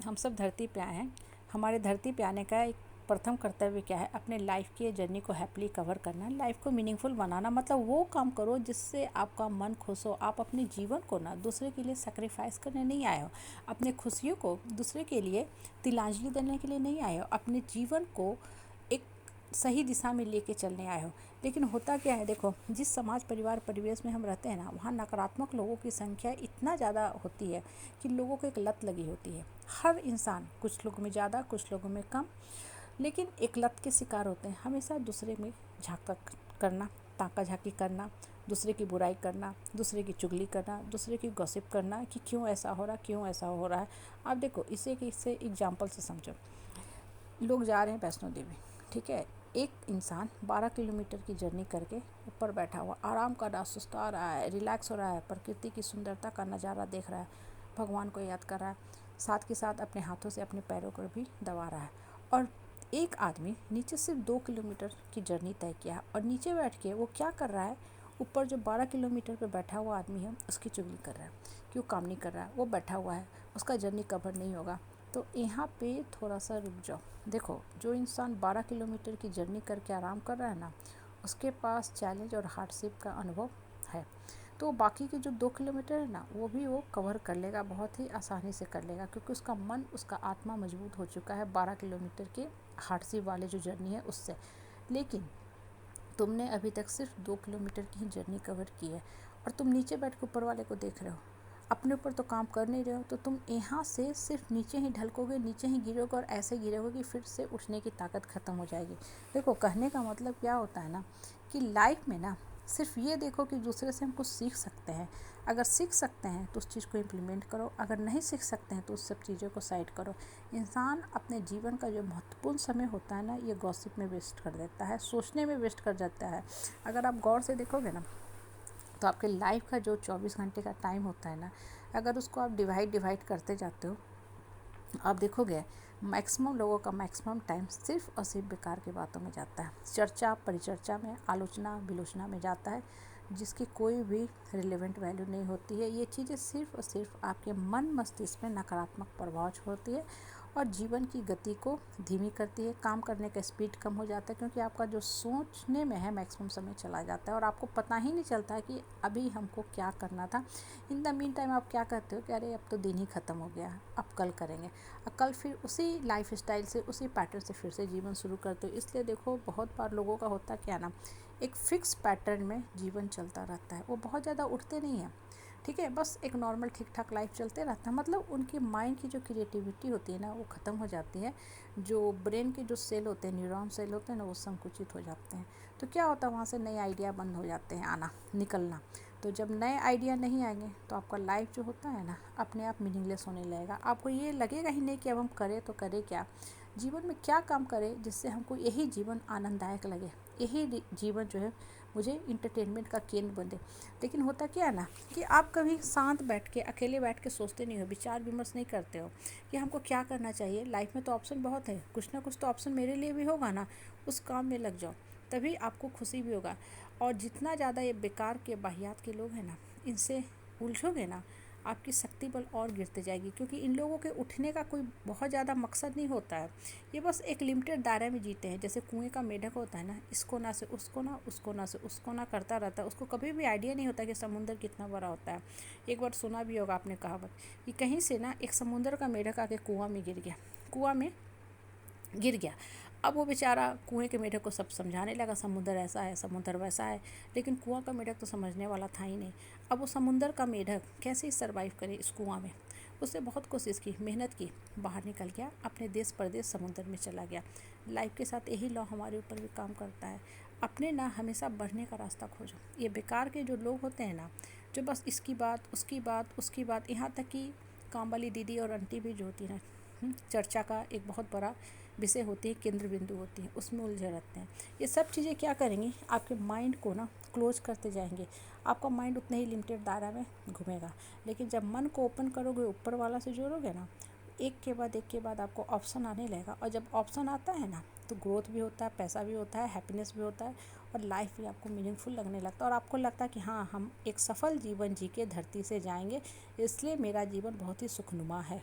हम सब धरती पे आए हैं। हमारे धरती पे आने का एक प्रथम कर्तव्य क्या है? अपने लाइफ की जर्नी को हैप्पीली कवर करना, लाइफ को मीनिंगफुल बनाना। मतलब वो काम करो जिससे आपका मन खुश हो। आप अपने जीवन को ना दूसरे के लिए सेक्रीफाइस करने नहीं आए हो, अपने खुशियों को दूसरे के लिए तिलांजलि देने के लिए नहीं आए हो, अपने जीवन को एक सही दिशा में लेके चलने आए हो। लेकिन होता क्या है, देखो, जिस समाज परिवार परिवेश में हम रहते हैं ना, वहाँ नकारात्मक लोगों की संख्या इतना ज़्यादा होती है कि लोगों को एक लत लगी होती है। हर इंसान, कुछ लोगों में ज़्यादा, कुछ लोगों में कम, लेकिन एक लत के शिकार होते हैं। हमेशा दूसरे में झांका करना, ताका झाकी करना, दूसरे की बुराई करना, दूसरे की चुगली करना, दूसरे की गॉसिप करना कि क्यों ऐसा हो रहा है, क्यों ऐसा हो रहा है। आप देखो, इससे एग्जाम्पल से समझो। लोग जा रहे हैं वैष्णो देवी, ठीक है। एक इंसान 12 किलोमीटर की जर्नी करके ऊपर बैठा हुआ आराम कर रहा, सुस्ता रहा है, रिलैक्स हो रहा है, प्रकृति की सुंदरता का नज़ारा देख रहा है, भगवान को याद कर रहा है, साथ के साथ अपने हाथों से अपने पैरों को भी दबा रहा है। और एक आदमी नीचे सिर्फ 2 किलोमीटर की जर्नी तय किया है और नीचे बैठ के वो क्या कर रहा है? ऊपर जो 12 किलोमीटर पे बैठा हुआ आदमी है उसकी चुगली कर रहा है। क्यों काम नहीं कर रहा है? वो बैठा हुआ है, उसका जर्नी कवर नहीं होगा। तो यहाँ पे थोड़ा सा रुक जाओ। देखो, जो इंसान 12 किलोमीटर की जर्नी करके आराम कर रहा है ना, उसके पास चैलेंज और हार्डशिप का अनुभव है। तो बाकी के जो 2 किलोमीटर है ना, वो भी वो कवर कर लेगा, बहुत ही आसानी से कर लेगा, क्योंकि उसका मन, उसका आत्मा मजबूत हो चुका है 12 किलोमीटर के हार्डशिप वाले जो जर्नी है उससे। लेकिन तुमने अभी तक सिर्फ 2 किलोमीटर की ही जर्नी कवर की है और तुम नीचे बैठ के ऊपर वाले को देख रहे हो, अपने ऊपर तो काम कर नहीं रहे हो। तो तुम यहाँ से सिर्फ नीचे ही ढलकोगे, नीचे ही गिरोगे और ऐसे गिरोगे कि फिर से उठने की ताकत ख़त्म हो जाएगी। देखो, कहने का मतलब क्या होता है ना, कि लाइफ में ना सिर्फ ये देखो कि दूसरे से हम कुछ सीख सकते हैं। अगर सीख सकते हैं तो उस चीज़ को इम्प्लीमेंट करो, अगर नहीं सीख सकते हैं तो उस सब चीज़ों को साइड करो। इंसान अपने जीवन का जो महत्वपूर्ण समय होता है ना, ये गॉसिप में वेस्ट कर देता है, सोचने में वेस्ट कर जाता है। अगर आप गौर से देखोगे ना, तो आपके लाइफ का जो 24 घंटे का टाइम होता है ना, अगर उसको आप डिवाइड करते जाते हो, आप देखोगे मैक्सिमम लोगों का मैक्सिमम टाइम सिर्फ और सिर्फ बेकार की बातों में जाता है, चर्चा परिचर्चा में, आलोचना विलोचना में जाता है, जिसकी कोई भी रिलेवेंट वैल्यू नहीं होती है। ये चीज़ें सिर्फ और सिर्फ आपके मन मस्तिष्क में नकारात्मक प्रभाव छोड़ती है और जीवन की गति को धीमी करती है। काम करने का स्पीड कम हो जाता है, क्योंकि आपका जो सोचने में है मैक्सिमम समय चला जाता है और आपको पता ही नहीं चलता है कि अभी हमको क्या करना था। इन द मीन टाइम आप क्या करते हो कि अरे अब तो दिन ही ख़त्म हो गया, अब कल करेंगे, और कल फिर उसी लाइफ स्टाइल से, उसी पैटर्न से फिर से जीवन शुरू करते हो। इसलिए देखो, बहुत बार लोगों का होता क्या ना, एक फिक्स पैटर्न में जीवन चलता रहता है, वो बहुत ज़्यादा उठते नहीं हैं, ठीक है। बस एक नॉर्मल ठीक ठाक लाइफ चलते रहता है। मतलब उनकी माइंड की जो क्रिएटिविटी होती है ना, वो ख़त्म हो जाती है। जो ब्रेन के जो सेल होते हैं, न्यूरॉन सेल होते हैं ना, वो संकुचित हो जाते हैं। तो क्या होता है, वहाँ से नए आइडिया बंद हो जाते हैं आना, निकलना। तो जब नए आइडिया नहीं आएंगे तो आपका लाइफ जो होता है ना, अपने आप मीनिंगलेस होने लगेगा। आपको ये लगेगा ही नहीं कि अब हम करें तो करें क्या, जीवन में क्या काम करें जिससे हमको यही जीवन आनंददायक लगे, यही जीवन जो है मुझे इंटरटेनमेंट का केंद्र बने। लेकिन होता क्या है ना, कि आप कभी शांत बैठ के, अकेले बैठ के सोचते नहीं हो, विचार विमर्श नहीं करते हो कि हमको क्या करना चाहिए। लाइफ में तो ऑप्शन बहुत है, कुछ ना कुछ तो ऑप्शन मेरे लिए भी होगा ना, उस काम में लग जाओ, तभी आपको खुशी भी होगा। और जितना ज़्यादा ये बेकार के बाहियात के लोग हैं ना, इनसे उलझोगे ना, आपकी शक्ति बल और गिरते जाएगी, क्योंकि इन लोगों के उठने का कोई बहुत ज़्यादा मकसद नहीं होता है। ये बस एक लिमिटेड दायरे में जीते हैं। जैसे कुएं का मेढक होता है ना, इसको ना से उसको ना, उसको ना से उसको ना करता रहता है। उसको कभी भी आइडिया नहीं होता कि समुंदर कितना बड़ा होता है। एक बार सुना भी होगा आपने कहावत कि कहीं से ना एक समुंदर का मेढक आके कुआं में गिर गया, कुआं में गिर गया। अब वो बेचारा कुएं के मेढक को सब समझाने लगा, समुंदर ऐसा है, समुंदर वैसा है, लेकिन कुआं का मेढक तो समझने वाला था ही नहीं। अब वो समुंदर का मेढक कैसे सरवाइव करे इस कुआं में। उसने बहुत कोशिश की, मेहनत की, बाहर निकल गया, अपने देश परदेश समुंदर में चला गया। लाइफ के साथ यही लॉ हमारे ऊपर भी काम करता है। अपने ना हमेशा बढ़ने का रास्ता खोजो। ये बेकार के जो लोग होते हैं ना, जो बस इसकी बात उसकी बात उसकी बात, यहाँ तक कि काम वाली दीदी और आंटी भी जो होती है ना, चर्चा का एक बहुत बड़ा विषय होती है, केंद्र बिंदु होती है, उसमें उलझे रहते हैं। ये सब चीज़ें क्या करेंगी, आपके माइंड को ना क्लोज करते जाएंगे। आपका माइंड उतने ही लिमिटेड दायरा में घूमेगा। लेकिन जब मन को ओपन करोगे, ऊपर वाला से जोड़ोगे ना, एक के बाद आपको ऑप्शन आने लगेगा। और जब ऑप्शन आता है ना, तो ग्रोथ भी होता है, पैसा भी होता है, हैप्पीनेस भी होता है, और लाइफ भी आपको मीनिंगफुल लगने लगता है। और आपको लगता है कि हाँ, हम एक सफल जीवन जी के धरती से जाएंगे, इसलिए मेरा जीवन बहुत ही सुखनुमा है।